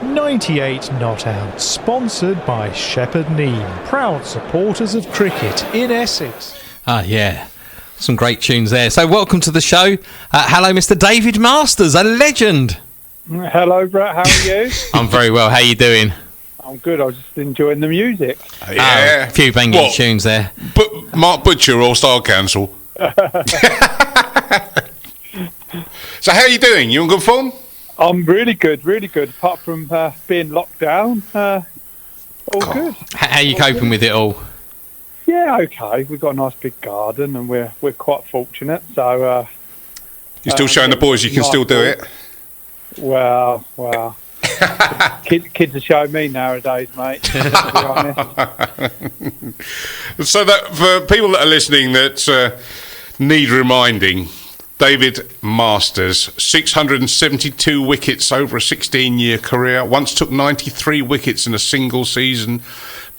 98 Not Out, sponsored by Shepherd Neame, proud supporters of cricket in Essex. Ah, yeah. Some great tunes there. So welcome to the show. Hello, Mr. David Masters, a legend. Hello, Brett. How are you? I'm very well. How you doing? I'm good. I was just enjoying the music. A few banging tunes there. But Mark Butcher or Style Council. So how are you doing? You in good form? I'm really good, really good. Apart from being locked down, all good. How are you coping with it all? Yeah, okay. We've got a nice big garden, and we're quite fortunate. So you're still showing the boys you can still do it. Well. Kids are showing me nowadays, mate. To be honest. So that for people that are listening that need reminding. David Masters, 672 wickets over a 16-year career. Once took 93 wickets in a single season.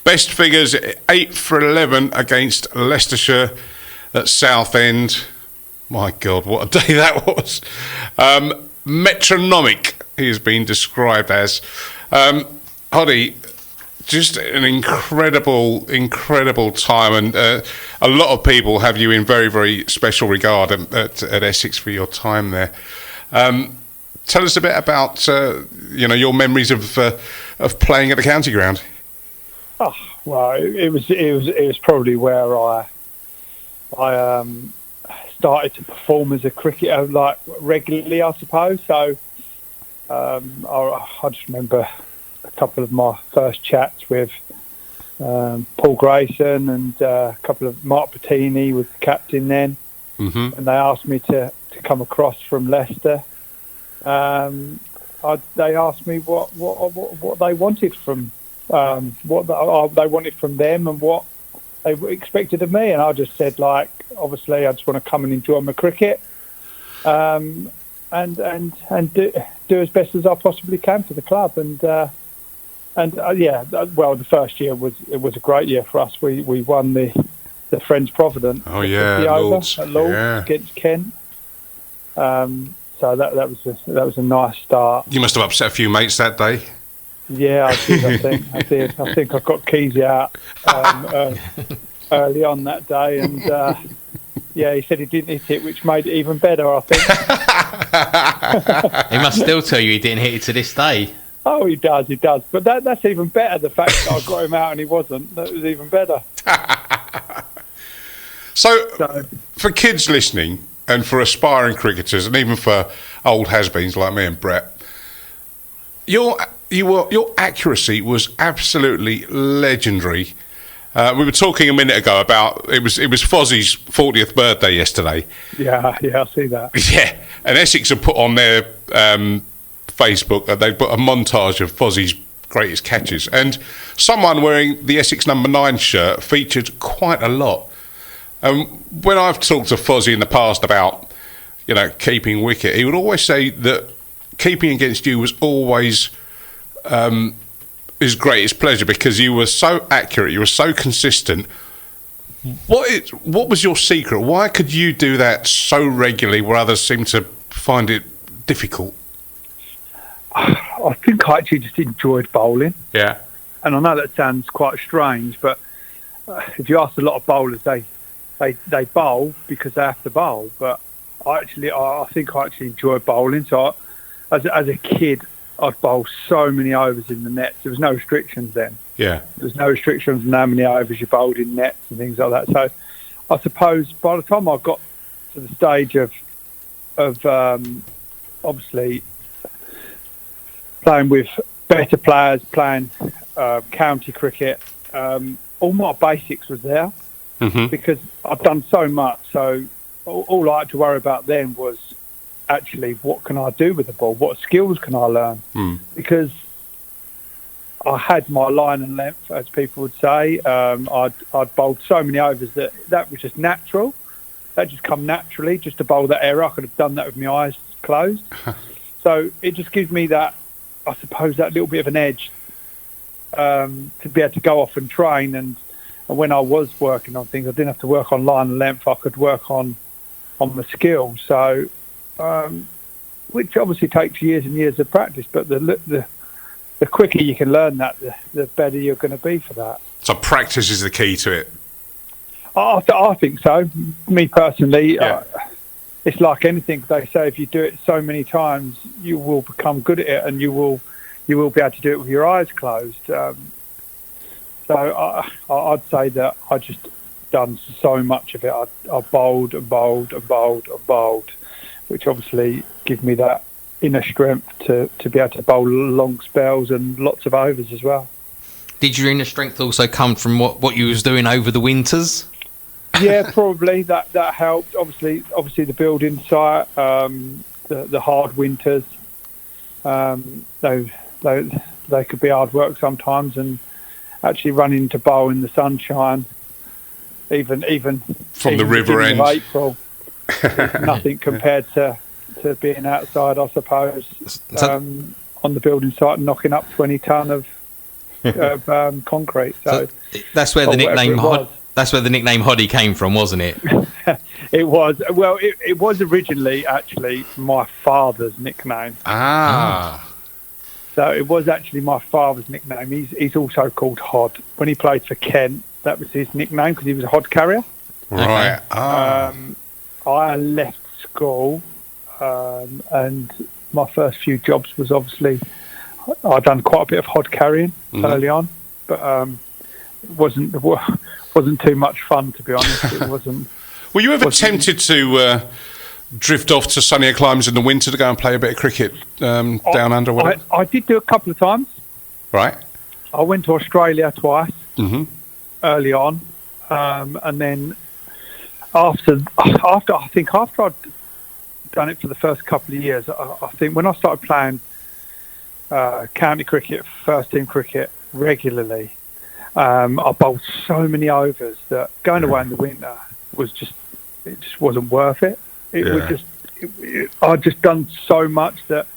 Best figures, 8 for 11 against Leicestershire at Southend. My God, what a day that was. Metronomic, he has been described as. Hoddy, just an incredible time, and a lot of people have you in very, very special regard at Essex for your time there. Tell us a bit about your memories of playing at the county ground. Oh well, it was probably where I started to perform as a cricketer, like regularly, I suppose. So I just remember a couple of my first chats with Paul Grayson and a couple of Mark Bettini was the captain then, and they asked me to come across from Leicester. They asked me what they wanted from what they wanted from them and what they expected of me, and I just said, like, obviously I just want to come and enjoy my cricket, and do as best as I possibly can for the club, the first year was a great year for us. We won the Friends Provident. Oh yeah, Lords against Kent. So that was a nice start. You must have upset a few mates that day. Yeah, I did. I think I got Keysy out early on that day, and he said he didn't hit it, which made it even better, I think. He must still tell you he didn't hit it to this day. Oh, he does. But that's even better, the fact that I got him out and he wasn't. That was even better. So, for kids listening, and for aspiring cricketers, and even for old has-beens like me and Brett, your accuracy was absolutely legendary. We were talking a minute ago about it was Fozzie's 40th birthday yesterday. Yeah, I see that. Yeah, and Essex have put on their Facebook, they put a montage of Fozzie's greatest catches, and someone wearing the Essex number 9 shirt featured quite a lot. When I've talked to Fozzie in the past about, keeping wicket, he would always say that keeping against you was always his greatest pleasure because you were so accurate, you were so consistent. What was your secret? Why could you do that so regularly where others seem to find it difficult? I think I actually just enjoyed bowling. Yeah. And I know that sounds quite strange, but if you ask a lot of bowlers, they bowl because they have to bowl. But I think I actually enjoy bowling. So as a kid, I'd bowl so many overs in the nets. There was no restrictions then. Yeah. There's no restrictions on how many overs you bowled in nets and things like that. So I suppose by the time I got to the stage of obviously playing with better players, playing county cricket, all my basics was there because I've done so much. So all I had to worry about then was actually what can I do with the ball? What skills can I learn? Because I had my line and length, as people would say. I'd bowled so many overs that was just natural. That just come naturally, just to bowl that error. I could have done that with my eyes closed. So it just gives me that, I suppose, that little bit of an edge to be able to go off and train. And when I was working on things, I didn't have to work on line and length. I could work on the skill. So, which obviously takes years and years of practice. But the the quicker you can learn that, the better you're going to be for that. So practice is the key to it. I think so. Me personally, Yeah. it's like anything. They say if you do it so many times, you will become good at it, and you will be able to do it with your eyes closed. So I'd say that I just done so much of it. I bowled and bowled and bowled and bowled, which obviously give me that inner strength to be able to bowl long spells and lots of overs as well. Did your inner strength also come from what you was doing over the winters? Yeah, probably that helped. Obviously the building site, the hard winters. They could be hard work sometimes, and actually running to bowl in the sunshine, even From the river end. of April, is nothing compared to being outside, I suppose, on the building site and knocking up 20 ton of concrete. So that's where the nickname was. That's where the nickname Hoddy came from, wasn't it? It was. Well, it was originally actually my father's nickname. So it was actually my father's nickname. He's also called Hod. When he played for Kent, that was his nickname because he was a Hod carrier. Right. I left school, and my first few jobs was obviously I'd done quite a bit of Hod carrying early on, but it wasn't too much fun, to be honest. It wasn't. Were you ever tempted to drift off to sunnier climes in the winter to go and play a bit of cricket down under? Whatever? I did do a couple of times. Right. I went to Australia twice early on, and then after I'd done it for the first couple of years, I think when I started playing county cricket, first team cricket regularly, I bowled so many overs that going away in the winter was just wasn't worth it. I'd just done so much that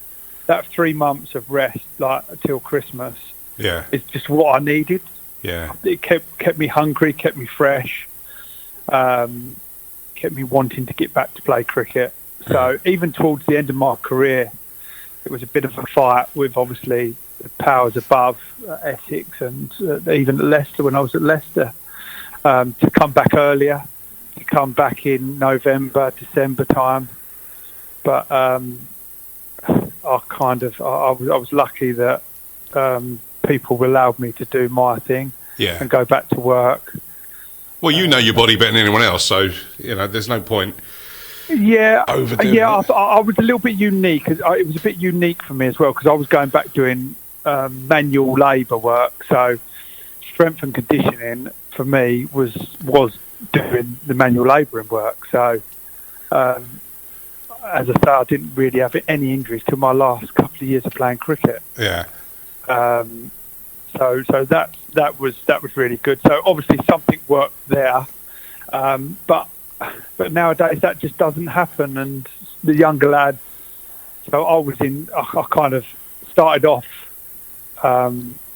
3 months of rest, like till Christmas, is just what I needed. Yeah, it kept me hungry, kept me fresh, kept me wanting to get back to play cricket. So even towards the end of my career, it was a bit of a fight with obviously the powers above, Essex, and even at Leicester when I was at Leicester, to come back earlier, to come back in November, December time. But I was lucky that people allowed me to do my thing and go back to work. Well, you know your body better than anyone else, so there's no point. Overdoing it. I was a little bit unique. It was a bit unique for me as well because I was going back doing manual labour work. So strength and conditioning for me was doing the manual labouring work. So as I say, I didn't really have any injuries till my last couple of years of playing cricket. Yeah. So that was really good. So obviously something worked there, but nowadays that just doesn't happen. And the younger lads, so I kind of started off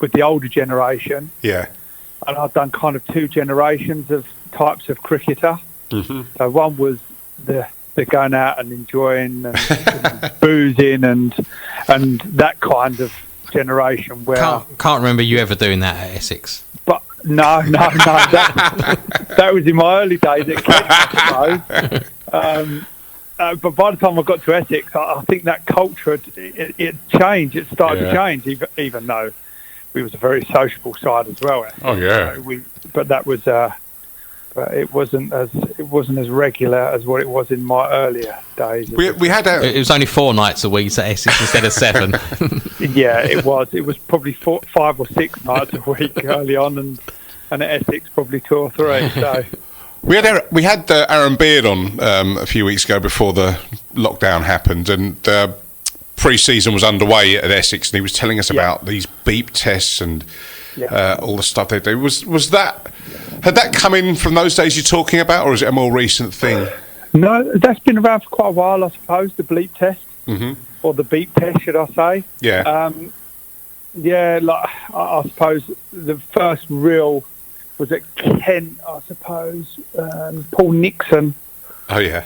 with the older generation. Yeah. And I've done kind of 2 generations of types of cricketer. So one was the going out and enjoying and boozing and that kind of generation where can't remember you ever doing that at Essex. But no, that was in my early days at Kent, I suppose. But by the time I got to Essex, I think that culture it changed. It started to change, even though we was a very sociable side as well. Oh yeah. But that was. But it wasn't as regular as what it was in my earlier days. We had it was only 4 nights a week at Essex instead of 7. Yeah, it was. It was probably 5 or 6 nights a week early on, and at Essex probably 2 or 3. So we had Aaron Beard on a few weeks ago before the lockdown happened, and pre-season was underway at Essex, and he was telling us about these beep tests and all the stuff they do. Had that come in from those days you're talking about, or is it a more recent thing? No, that's been around for quite a while, I suppose, the bleep test, or the beep test, should I say. Yeah. Like I suppose the first real was at Kent, I suppose. Paul Nixon. Oh, yeah.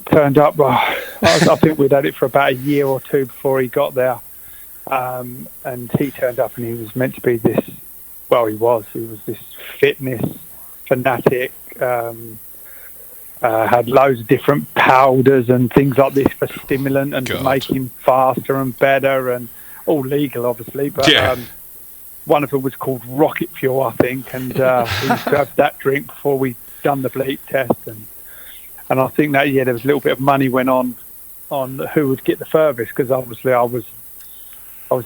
Turned up. I think we'd had it for about a year or 2 before he got there. and he turned up and he was meant to be this. Well, he was this fitness fanatic. Had loads of different powders and things like this for stimulant and to make him faster and better, and all legal, obviously. But one of them was called Rocket Fuel, I think, and he used to have that drink before we done the bleep test, and I think that there was a little bit of money went on who would get the furthest, because obviously I was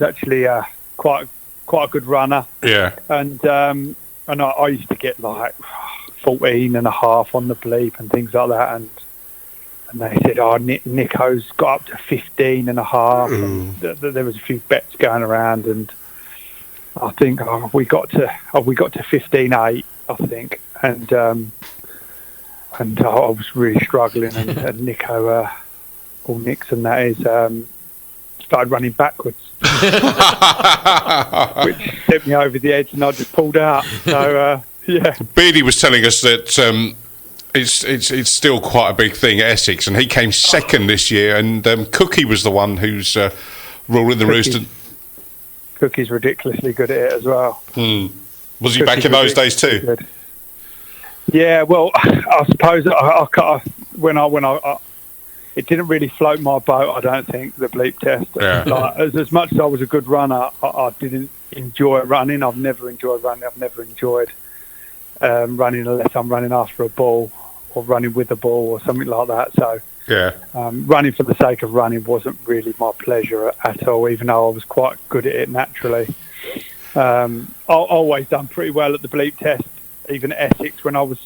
actually quite a good runner. Yeah. And I used to get like 14 and a half on the bleep and things like that, and they said, Nico's got up to 15 and a half, and there was a few bets going around, and I think we got to 15.8, I think, and I was really struggling, and Nico, or Nixon that is, started running backwards, which sent me over the edge, and I just pulled out. So Beardy was telling us that it's still quite a big thing at Essex, and he came second this year, and Cookie was the one who's ruling the roost. Cookie's ridiculously good at it as well. Was he back in those days too? Good. Yeah, well, I suppose it didn't really float my boat, I don't think, the bleep test. Yeah. Like, as much as I was a good runner, I didn't enjoy running. I've never enjoyed running. I've never enjoyed running unless I'm running after a ball or running with a ball or something like that. So running for the sake of running wasn't really my pleasure at all, even though I was quite good at it naturally. I always done pretty well at the bleep test, even at Essex when I was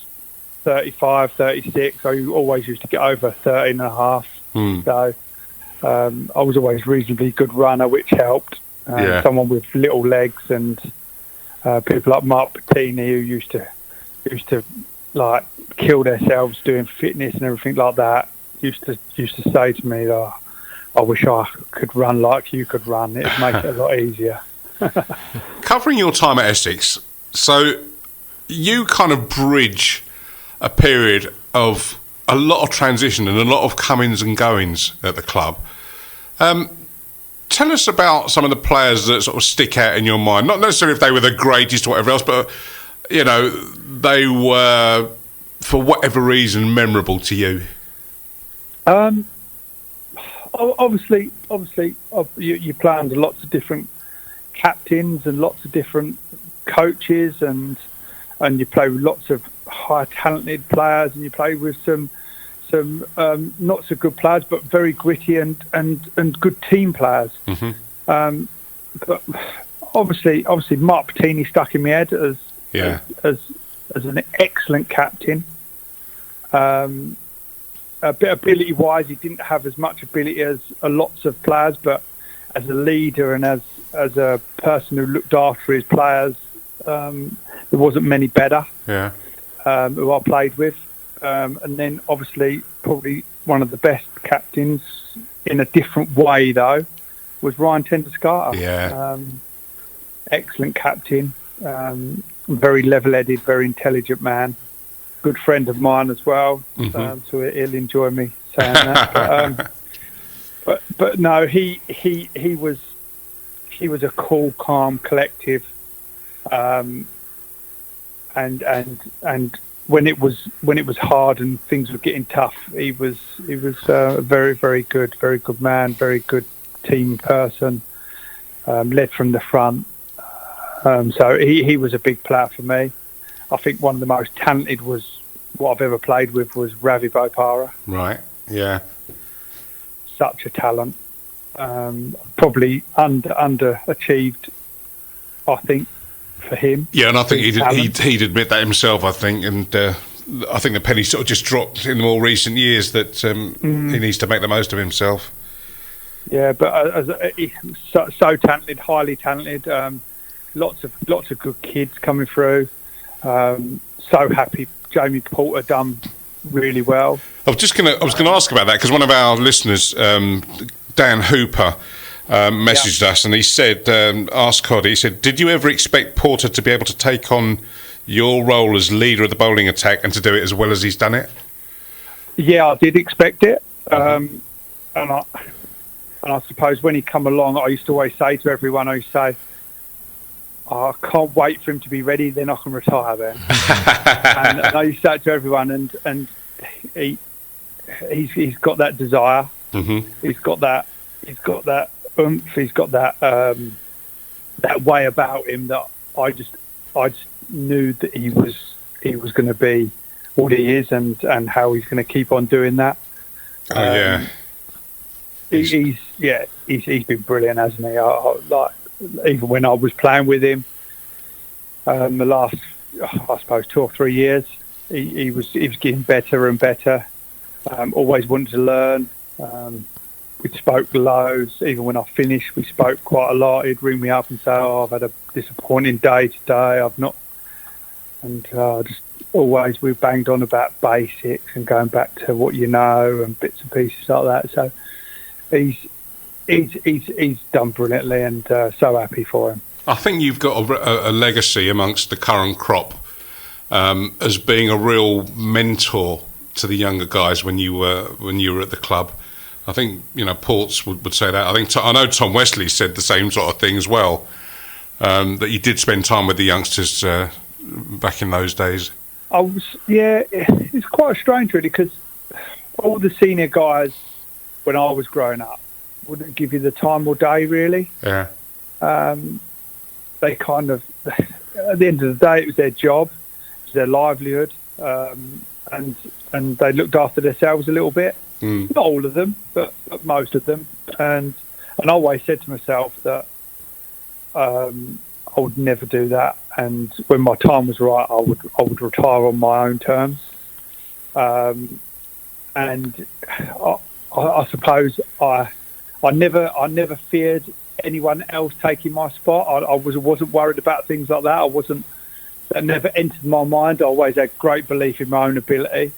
35, 36. I always used to get over 13 and a half. So I was always a reasonably good runner, which helped. Someone with little legs, and people like Mark Bettini, who used to like kill themselves doing fitness and everything like that, used to say to me, I wish I could run like you could run. It'd make it a lot easier. Covering your time at Essex, so you kind of bridge a period of a lot of transition and a lot of comings and goings at the club. Tell us about some of the players that sort of stick out in your mind. Not necessarily if they were the greatest or whatever else, but they were, for whatever reason, memorable to you. Obviously, you play under lots of different captains and lots of different coaches, and you play with lots of high talented players, and you play with some not so good players, but very gritty and good team players. But obviously, Mark Bettini stuck in my head as an excellent captain. A bit ability-wise, he didn't have as much ability as lots of players, but as a leader and as a person who looked after his players, there wasn't many better who I played with. And then, obviously, probably one of the best captains in a different way, though, was Ryan Tendescarter. Excellent captain, very level-headed, very intelligent man. Good friend of mine as well, so he'll enjoy me saying that. But no, he was a cool, calm, collective, and when it was hard and things were getting tough, he was a very, very good man, very good team person, led from the front. So he was a big player for me. I think one of the most talented was what I've ever played with was Ravi Ashwin. Right. Yeah. Such a talent. Probably underachieved, I think, for him. Yeah, and I think he'd admit that himself. I think, and I think the penny sort of just dropped in the more recent years that he needs to make the most of himself. Yeah, but he's so talented, highly talented. Lots of good kids coming through. So happy Jamie Porter done really well. I was going to ask about that because one of our listeners, Dan Hooper, messaged us, and he said, asked Cod, he said, did you ever expect Porter to be able to take on your role as leader of the bowling attack and to do it as well as he's done it? Yeah, I did expect it, and And I suppose when he come along, I used to always say to everyone, I used to say, I can't wait for him to be ready, then I can retire then. and I used to say it to everyone, and he's got that desire. Mm-hmm. He's got that oomph. He's got that way about him that I just knew that he was going to be what he is, and how he's going to keep on doing that. Oh yeah. He's been brilliant, hasn't he? Like, even when I was playing with him, the last, I suppose, 2 or 3 years, he was getting better and better. Always wanted to learn. We spoke loads. Even when I finished, we spoke quite a lot. He'd ring me up and say, "Oh, I've had a disappointing day today. I've not," and just always we banged on about basics and going back to what you know and bits and pieces like that. So he's done brilliantly, and so happy for him. I think you've got a legacy amongst the current crop as being a real mentor to the younger guys when you were at the club. I think Ports would say that. I know Tom Wesley said the same sort of thing as well. That you did spend time with the youngsters back in those days. It's quite strange really, because all the senior guys when I was growing up wouldn't give you the time or day really. Yeah. They kind of, at the end of the day, it was their job, it was their livelihood, and they looked after themselves a little bit. Not all of them, but most of them. And I always said to myself that I would never do that. And when my time was right, I would retire on my own terms. And I suppose I never feared anyone else taking my spot. I wasn't worried about things like that. That never entered my mind. I always had great belief in my own ability.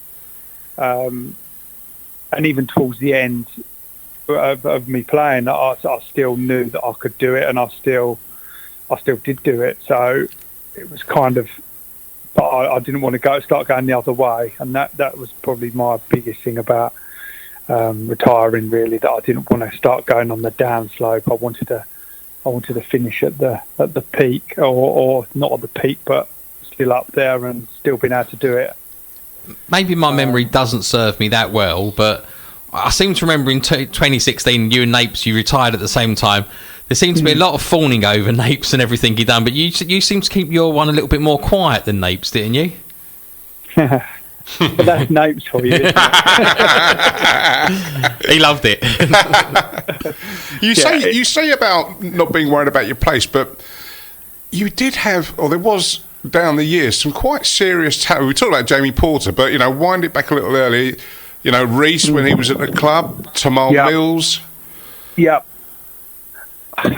And even towards the end of me playing, I still knew that I could do it, and I still did do it. So it was kind of, but I didn't want to start going the other way, and that was probably my biggest thing about retiring. Really, that I didn't want to start going on the downslope. I wanted to finish at the peak, or not at the peak, but still up there and still being able to do it. Maybe my memory doesn't serve me that well, but I seem to remember in 2016, you and Napes, you retired at the same time. There seemed to be a lot of fawning over Napes and everything he'd done, but you seem to keep your one a little bit more quiet than Napes, didn't you? But that's Napes for you, isn't it? He loved it. You say about not being worried about your place, but you did have, or there was down the years, some quite serious talent. We talked about Jamie Porter, but wind it back a little early. Reese when he was at the club, Tamal Mills. Yep.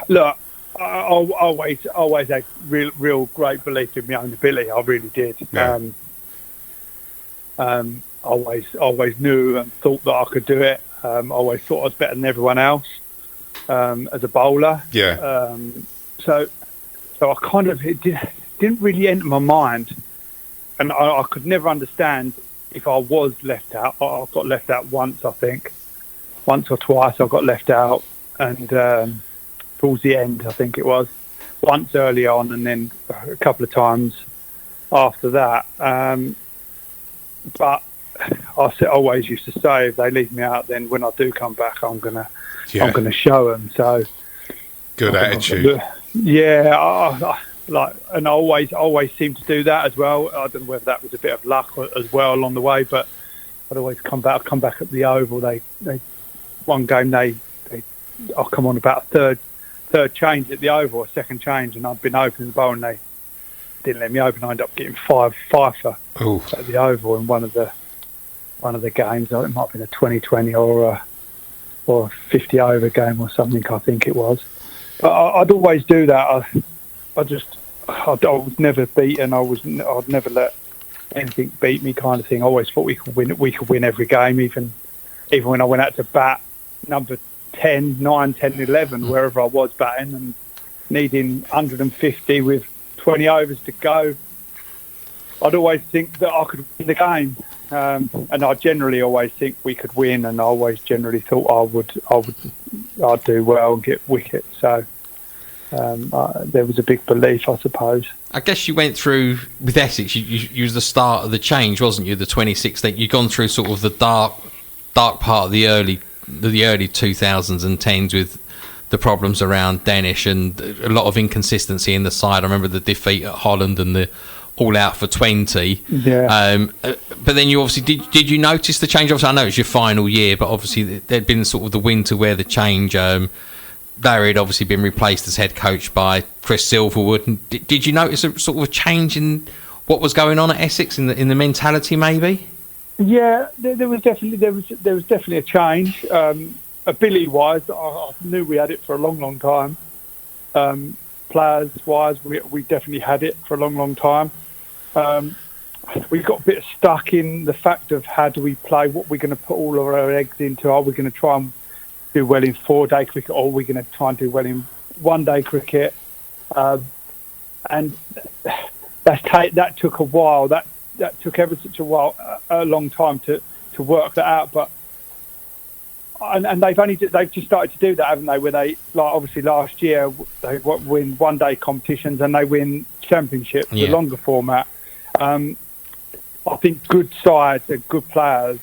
Look, I always had real great belief in my own ability. I really did. Yeah. Always knew and thought that I could do it. Always thought I was better than everyone else as a bowler. Yeah. So I kind of didn't really enter my mind, and I could never understand if I was left out. I got left out once, I think, once or twice. I got left out, and towards the end, I think it was once early on, and then a couple of times after that. But I always used to say, if they leave me out, then when I do come back, I'm gonna show them. So good attitude. And I always seemed to do that as well. I don't know whether that was a bit of luck as well along the way, but I'd always come back at the Oval. They one game I'll come on about a third change at the Oval, a second change, and I'd been opening the bowl and they didn't let me open. I ended up getting five at the Oval in one of the games. It might have been a 2020 or a 50 over game or something, I think it was. But I'd always do that. I was never beaten. I'd never let anything beat me, kind of thing. I always thought we could win every game, even when I went out to bat number 10, 9, 10, 11, wherever I was batting, and needing 150 with 20 overs to go. I'd always think that I could win the game, and I generally always think we could win, and I always generally thought I'd do well and get wickets. So there was a big belief, I suppose. I guess you went through with Essex. You was the start of the change, wasn't you? The 2016. You'd gone through sort of the dark part of the early 2000s and 10s with the problems around Danish and a lot of inconsistency in the side. I remember the defeat at Holland and the all out for 20. Yeah. But then you obviously did you notice the change? Obviously, I know it was your final year, but obviously there'd been sort of the winter where the change. Larry had obviously been replaced as head coach by Chris Silverwood. And did you notice a sort of a change in what was going on at Essex in the mentality, maybe? Yeah, there was definitely a change. Ability-wise, I knew we had it for a long time. Players-wise, we definitely had it for a long time. We got a bit stuck in the fact of how do we play, what we're going to put all of our eggs into. Are we going to try and do well in 4-day cricket, or are we going to try and do well in 1-day cricket? And that took a while. That took ever such a long time to work that out. But and they've just started to do that, haven't they? Where they, like, obviously last year they win 1-day competitions and they win championships, the longer format. I think good sides and good players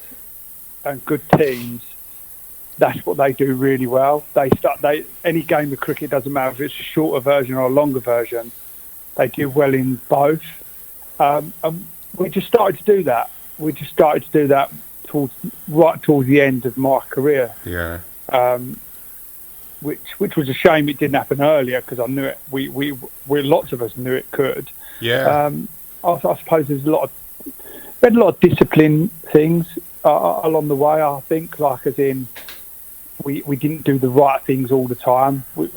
and good teams, that's what they do really well. Any game of cricket, doesn't matter if it's a shorter version or a longer version, they do well in both. And we just started to do that. Towards the end of my career. Yeah. Which was a shame it didn't happen earlier, because I knew it. We lots of us knew it could. Yeah. I suppose we had a lot of discipline things along the way. I think, like, as in, we didn't do the right things all the time. We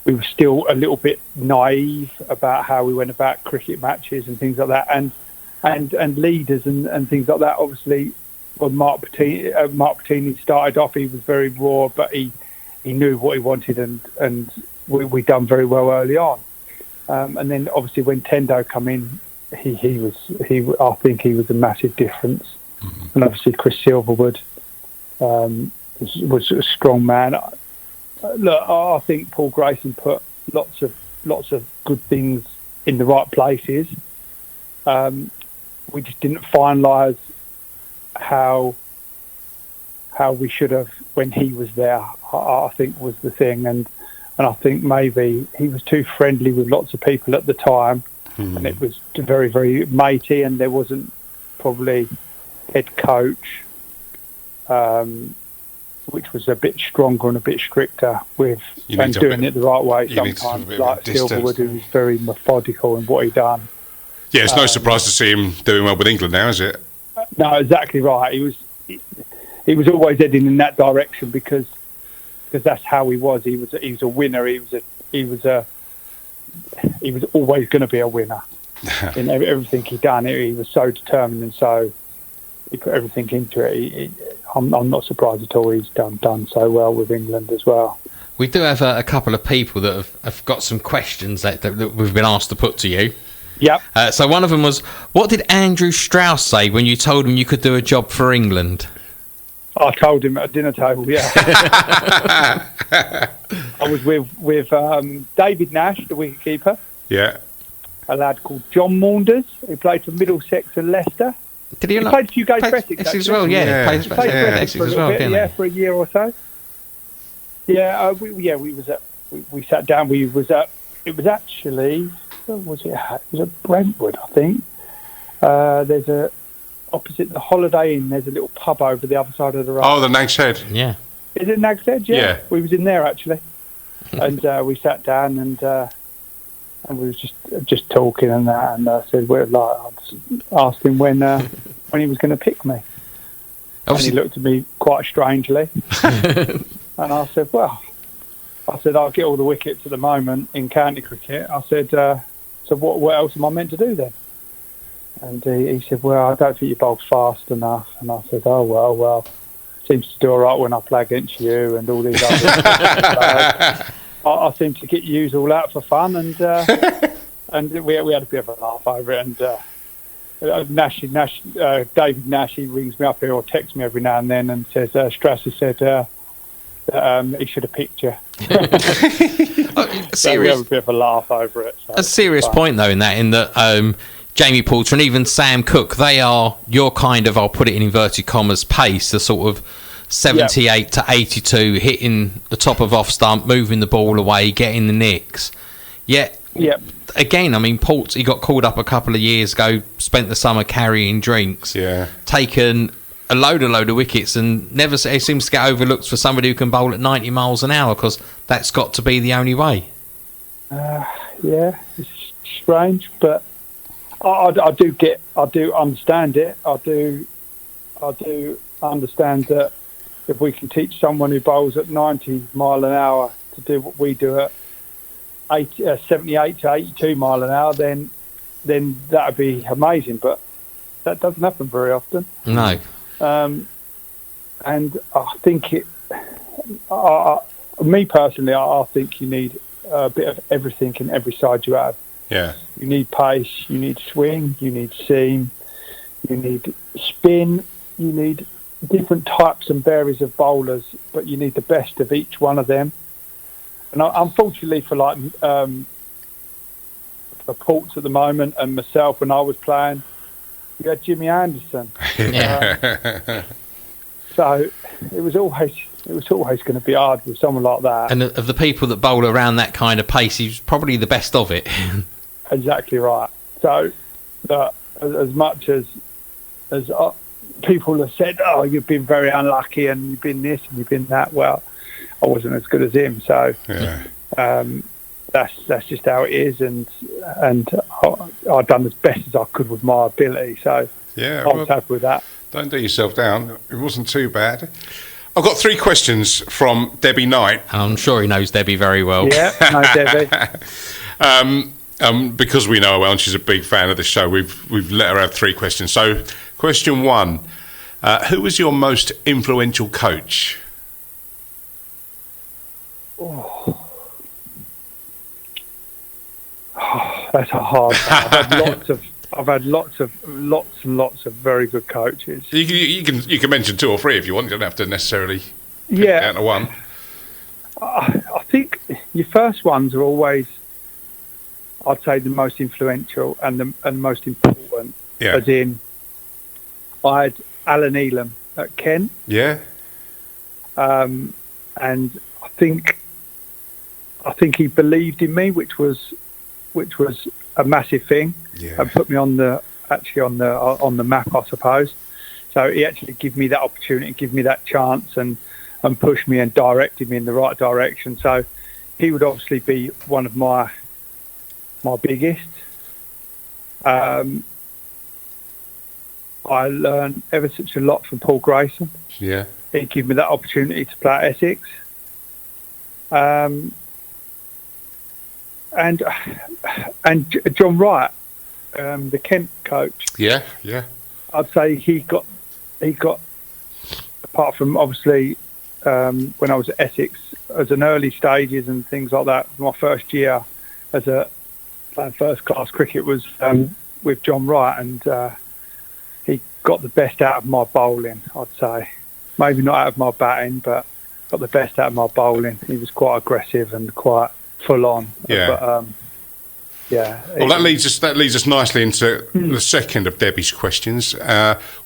were still a little bit naive about how we went about cricket matches and things like that, and leaders and things like that. Obviously, when Mark Patini started off, he was very raw, but he knew what he wanted, and we done very well early on. And then obviously when Tendo come in, I think he was a massive difference. Mm-hmm. And obviously Chris Silverwood was a strong man. Look, I think Paul Grayson put lots of good things in the right places. We just didn't finalise how we should have when he was there, I think was the thing. And I think maybe he was too friendly with lots of people at the time, and it was very, very matey, and there wasn't probably head coach, which was a bit stronger and a bit stricter with and doing it the right way sometimes, like Silverwood, who was very methodical in what he done. Yeah, it's no surprise to see him doing well with England now, is it? No, exactly right. He was always heading in that direction because that's how he was. He was a winner. He was always going to be a winner in everything he done. He was so determined, and so he put everything into it. I'm not surprised at all. He's done so well with England as well. We do have a couple of people that have got some questions that we've been asked to put to you. Yep. So one of them was, what did Andrew Strauss say when you told him you could do a job for England? I told him at a dinner table, yeah. I was with David Nash, the wicketkeeper. Yeah. A lad called John Maunders, who played for Middlesex and Leicester. Did he played a few games for Essex as well? Yeah, he played for Essex as well, for a year or so. Yeah, we sat down. It was actually, where was it at? It was at Brentwood, I think. There's opposite the Holiday Inn, there's a little pub over the other side of the road. Oh, the Nag's Head. Yeah. Is it Nag's Head? Yeah. We was in there actually, and we sat down and we was just talking and that, and I said, I asked him when he was going to pick me. Obviously. And he looked at me quite strangely, and I said, I'll get all the wickets at the moment in county cricket. I said, so what else am I meant to do then? And he said, I don't think you bowl's fast enough. And I said, well, seems to do all right when I play against you and all these other players. I seem to get used all out for fun, and we had a bit of a laugh over it. And David Nash, he rings me up here or texts me every now and then and says, Strauss has said he should have picked you. So we have a bit of a laugh over it. So a serious point, though, in that Jamie Porter and even Sam Cooke, they are your kind of, I'll put it in inverted commas, pace, the sort of 78 to 82, hitting the top of off stump, moving the ball away, getting the nicks. Yet, again, I mean, Port, he got called up a couple of years ago, spent the summer carrying drinks, taken a load of wickets, and never seems to get overlooked for somebody who can bowl at 90 miles an hour, because that's got to be the only way. It's strange, but I do understand it. I do understand that if we can teach someone who bowls at 90 mile an hour to do what we do at 78 to 82 mile an hour, then that would be amazing. But that doesn't happen very often. No. And I think me personally, I think you need a bit of everything in every side you have. Yeah. You need pace, you need swing, you need seam, you need spin, you need different types and varies of bowlers, but you need the best of each one of them. And unfortunately for Ports at the moment and myself when I was playing, you had Jimmy Anderson. So it was always going to be hard with someone like that. And of the people that bowl around that kind of pace, he's probably the best of it. Exactly right. So as much as people have said, "Oh, you've been very unlucky and you've been this and you've been that," well, I wasn't as good as him. So that's just how it is, and I've done as best as I could with my ability. So I was happy with that. Don't do yourself down. It wasn't too bad. I've got 3 questions from Debbie Knight. I'm sure he knows Debbie very well. Yeah, no, Debbie. Because we know her well and she's a big fan of the show, we've let her have 3 questions. So, question 1: who was your most influential coach? That's a hard one. I've had lots and lots of very good coaches. You can mention 2 or 3 if you want. You don't have to necessarily pick down to one. I think your first ones are always, I'd say, the most influential and the most important. Yeah. As in, I had Alan Elam at Kent. Yeah. And I think he believed in me, which was a massive thing, and put me on the map, I suppose. So he actually gave me that opportunity, give me that chance, and pushed me and directed me in the right direction. So he would obviously be one of my biggest. I learned ever such a lot from Paul Grayson. Yeah. He gave me that opportunity to play at Essex. And John Wright, the Kent coach. Yeah. I'd say he got apart from obviously when I was at Essex as an early stages and things like that. My first year as playing first class cricket was with John Wright, and he got the best out of my bowling. I'd say maybe not out of my batting, but got the best out of my bowling. He was quite aggressive and quite full on. Yeah. But, Well, that leads us nicely into the second of Debbie's questions.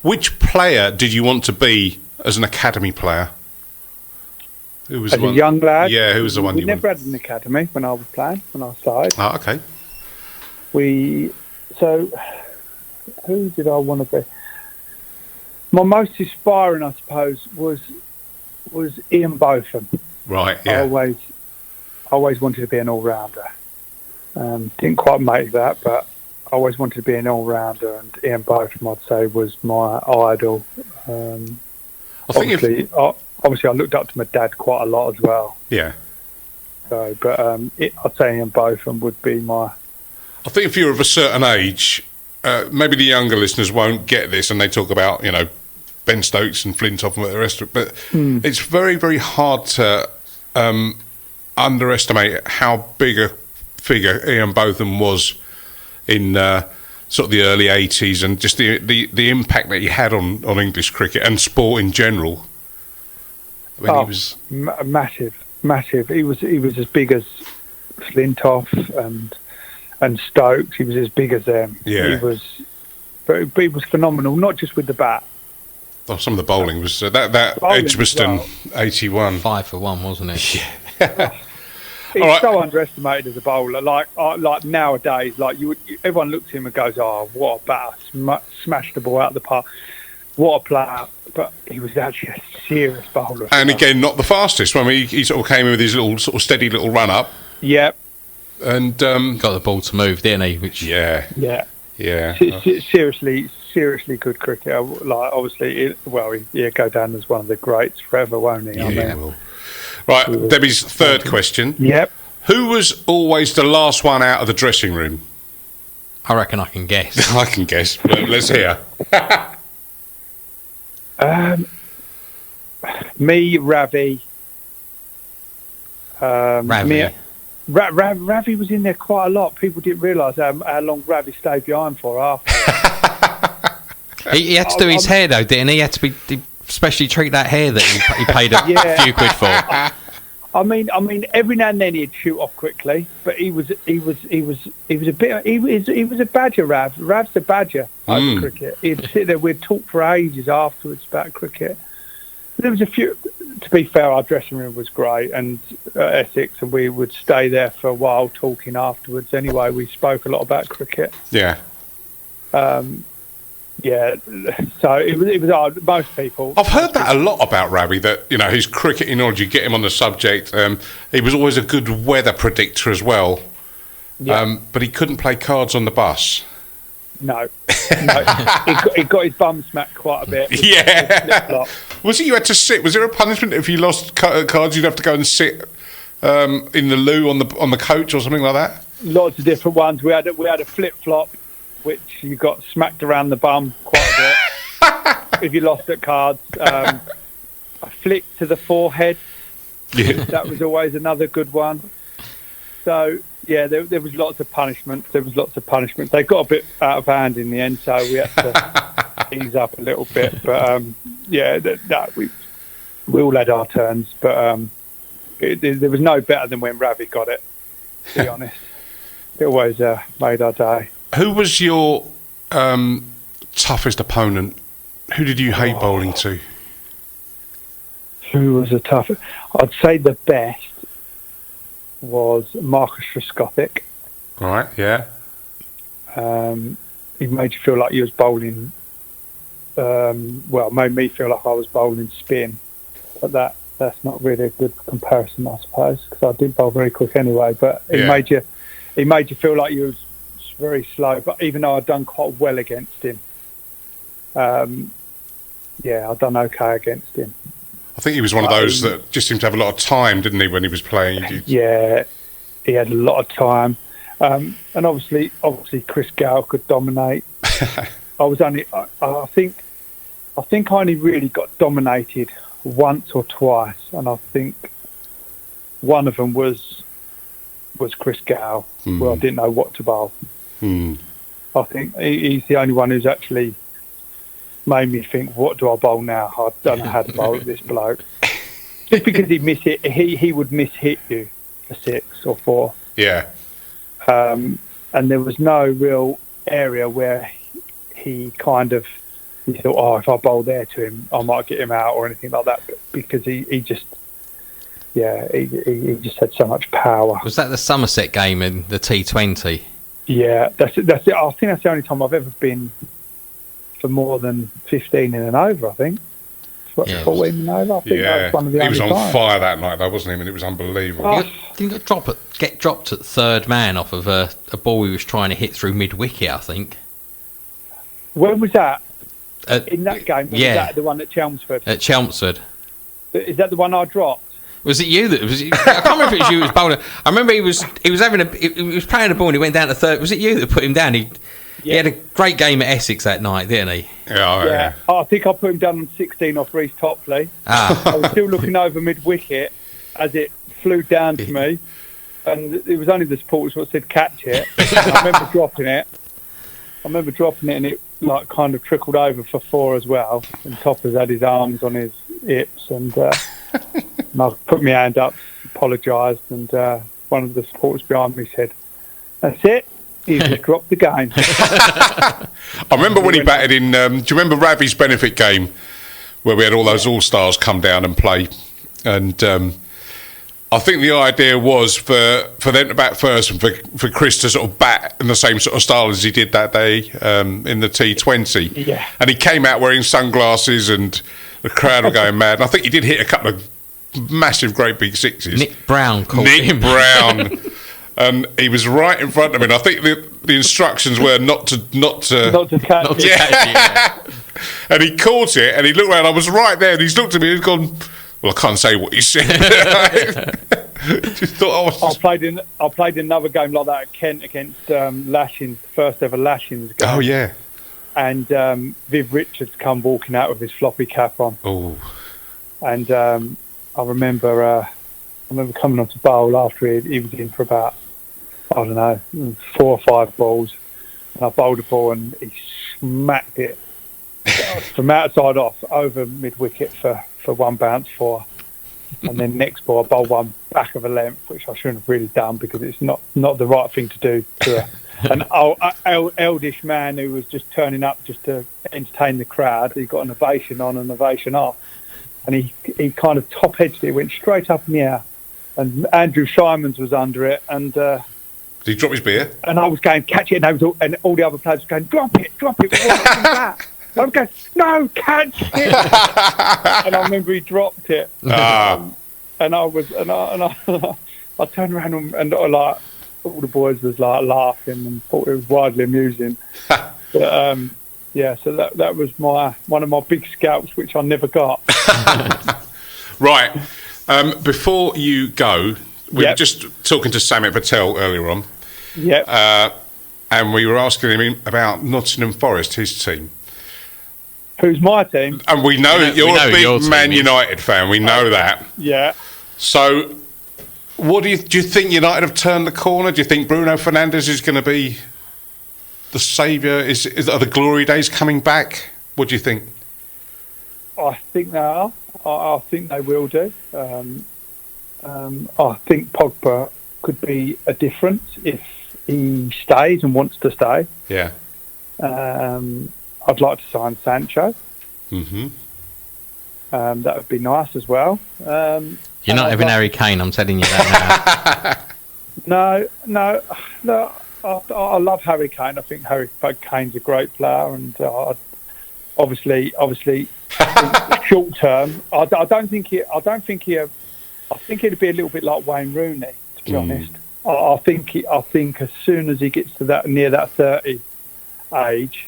Which player did you want to be as an academy player? Who was as a young lad? Yeah, who was the one we you never wanted? had an academy when I was playing, when I started. Oh, okay. So who did I want to be? My most inspiring, I suppose, was Ian Botham. Right, yeah. I always wanted to be an all-rounder. Didn't quite make that, but I always wanted to be an all-rounder, and Ian Botham, I'd say, was my idol. Obviously, I looked up to my dad quite a lot as well. Yeah. So, but I'd say Ian Botham would be my... I think if you're of a certain age, maybe the younger listeners won't get this, and they talk about, Ben Stokes and Flintoff and the rest of it, but it's very, very hard to underestimate how big a figure Ian Botham was in sort of the early 80s and just the impact that he had on English cricket and sport in general? I mean, he was massive. He was as big as Flintoff and Stokes. He was as big as them. Yeah. But he was phenomenal, not just with the bat. Oh, some of the bowling was that Bowling Edgbaston as 81. 5 for 1, wasn't it? Yeah. He's All right. so underestimated as a bowler. Like nowadays, everyone looks at him and goes, "Oh, what a batter! Smashed the ball out of the park. What a player!" But he was actually a serious bowler. And again, not the fastest. I mean, he sort of came in with his little sort of steady little run up. Yep. And Got the ball to move, didn't he? Which yeah. Seriously good cricketer. Like obviously, he'll go down as one of the greats forever, won't he? Yeah, well. Right, Debbie's third question. Yep. Who was always the last one out of the dressing room? I reckon I can guess. I can guess, but let's hear. Me, Ravi. Ravi. Ravi was in there quite a lot. People didn't realise how long Ravi stayed behind for after. He had to do his hair though, didn't he? He had to be specially treat that hair that he paid a few quid for. I mean, every now and then he'd shoot off quickly, but he was a badger. Rav's a badger over cricket. He'd sit there. We'd talk for ages afterwards about cricket. There was a few. To be fair, our dressing room was great, and Essex, and we would stay there for a while talking afterwards. Anyway, we spoke a lot about cricket. Yeah. Yeah, so it was hard. Most people. I've heard that a lot about Ravi, that, you know, his cricketing knowledge, you get him on the subject. He was always a good weather predictor as well. Yeah. But he couldn't play cards on the bus. No. He got his bum smacked quite a bit. Yeah. Was it you had to sit? Was there a punishment if you lost cards? You'd have to go and sit in the loo on the coach or something like that? Lots of different ones. We had a flip flop, which you got smacked around the bum quite a bit if you lost at cards. A flick to the forehead. Yeah. That was always another good one. So yeah, there was lots of punishments. They got a bit out of hand in the end, so we had to ease up a little bit. But we all had our turns. But there was no better than when Ravi got it. To be honest, it always made our day. Who was your toughest opponent? Who did you hate bowling to? Who was the toughest? I'd say the best was Marcus Trescothick. Right, yeah. He made you feel like you was bowling. Made me feel like I was bowling spin, but that's not really a good comparison, I suppose, because I didn't bowl very quick anyway. But he made you feel like you was very slow. But even though I'd done quite well against him, I'd done okay against him. I think he was one of those that just seemed to have a lot of time, didn't he, when he was playing? Yeah, he had a lot of time. And obviously Chris Gale could dominate. I think I only really got dominated once or twice, and I think one of them was Chris Gale, where I didn't know what to bowl. I think he's the only one who's actually made me think, what do I bowl now? I don't know how to bowl this bloke. Just because he would miss-hit you for 6 or 4. Yeah. And there was no real area where he thought, if I bowl there to him, I might get him out or anything like that, because he just had so much power. Was that the Somerset game in the T20? Yeah, that's it. I think that's the only time I've ever been for more than 15 in and over, I think. 14 and over, I think that was one of the only times. He was on fire that night, though, wasn't he? I mean, it was unbelievable. Didn't get dropped at third man off of a ball he was trying to hit through mid-wicket, I think. When was that? In that game? Was that the one at Chelmsford? At Chelmsford. Is that the one I dropped? Was it you that was? I can't remember if it was you who was bowling. I remember he was playing the ball and he went down to third. Was it you that put him down? He had a great game at Essex that night, didn't he? Yeah. I think I put him down on 16 off Reece Topley. I was still looking over mid-wicket as it flew down to me, and it was only the supporters what said catch it. I remember dropping it, remember dropping it, and it like kind of trickled over for 4 as well. And Topper's had his arms on his hips, and I put my hand up, apologised, and one of the supporters behind me said, "That's it. He's just dropped the game." I remember when he batted in. Do you remember Ravi's benefit game where we had all those all-stars come down and play? And I think the idea was for them to bat first and for Chris to sort of bat in the same sort of style as he did that day in the T20. Yeah. And he came out wearing sunglasses and the crowd were going mad. And I think he did hit a couple of massive, great big sixes. Nick Brown called him. Nick Brown. And he was right in front of me. And I think the instructions were not to catch it. Yeah. And he caught it, and he looked around. I was right there, and he's looked at me and he's gone, "Well, I can't say what he said." Just thought I played in another game like that at Kent against Lashings, first ever Lashings game. Oh yeah. And Viv Richards come walking out with his floppy cap on. Oh. And I remember coming on to bowl after he was in for about, I don't know, 4 or 5 balls. And I bowled a ball and he smacked it from outside off over mid-wicket for 1 bounce 4. And then next ball I bowled one back of a length, which I shouldn't have really done because it's not the right thing to do to an eldish man who was just turning up just to entertain the crowd. He got an ovation on, an ovation off. And he kind of top-edged it, went straight up in the air. And Andrew Simons was under it, and Did he drop his beer? And I was going, "Catch it," and all the other players were going, "Drop it, drop it." Back. I was going, "No, catch it!" And I remember he dropped it, and I turned around and like all the boys was like laughing and thought it was widely amusing. But yeah, so that was one of my big scalps, which I never got. Right. Before you go, we were just talking to Samit Patel earlier on. Yep. And we were asking him about Nottingham Forest, his team. Who's my team? And we know that you're a big Man United fan. We know that. Yeah. So, what do you think United have turned the corner? Do you think Bruno Fernandes is going to be the saviour? Are the glory days coming back? What do you think? I think they are. I think they will do. I think Pogba could be a difference if he stays and wants to stay. Yeah. I'd like to sign Sancho. Mm-hmm. That would be nice as well. You're not having Harry Kane, I'm telling you that now. No. I love Harry Kane. I think Harry Kane's a great player, and obviously, short term, I think it'd be a little bit like Wayne Rooney, to be honest. I think as soon as he gets to near that 30 age,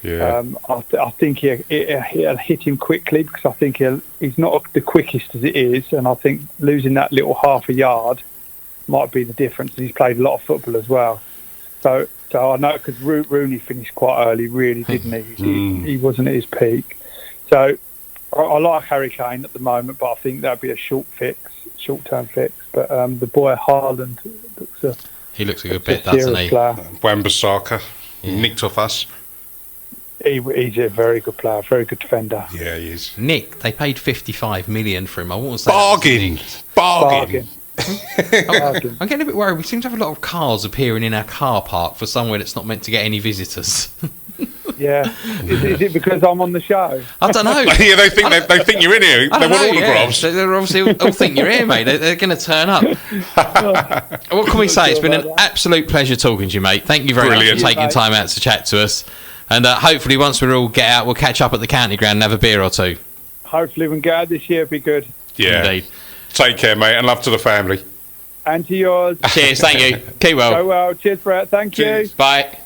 I think he'll hit him quickly, because I think he's not the quickest as it is, and I think losing that little half a yard might be the difference. He's played a lot of football as well, so I know, because Rooney finished quite early, really, didn't he? He wasn't at his peak. So I like Harry Kane at the moment, but I think that'd be a short-term fix. But the boy Haaland he looks a good bit, doesn't he? Wan-Bissaka nicked off us. He's a very good player, very good defender. Yeah, he is. Nick, they paid 55 million for him. I won't say bargain. I'm getting a bit worried. We seem to have a lot of cars appearing in our car park for somewhere that's not meant to get any visitors. Yeah, is it because I'm on the show? I don't know. Yeah, they think you're in here. They want autographs. Yeah. They're obviously all think you're here, mate. They're going to turn up. What can we say? It's been an absolute pleasure talking to you, mate. Thank you very much for taking time out to chat to us. And hopefully, once we all get out, we'll catch up at the county ground and have a beer or two. Hopefully, we can get out this year. It'd be good. Yeah. Indeed. Take care, mate, and love to the family. And to yours. Cheers. Thank you. Keep well. Go well. Cheers, Brett. Thank you. Bye.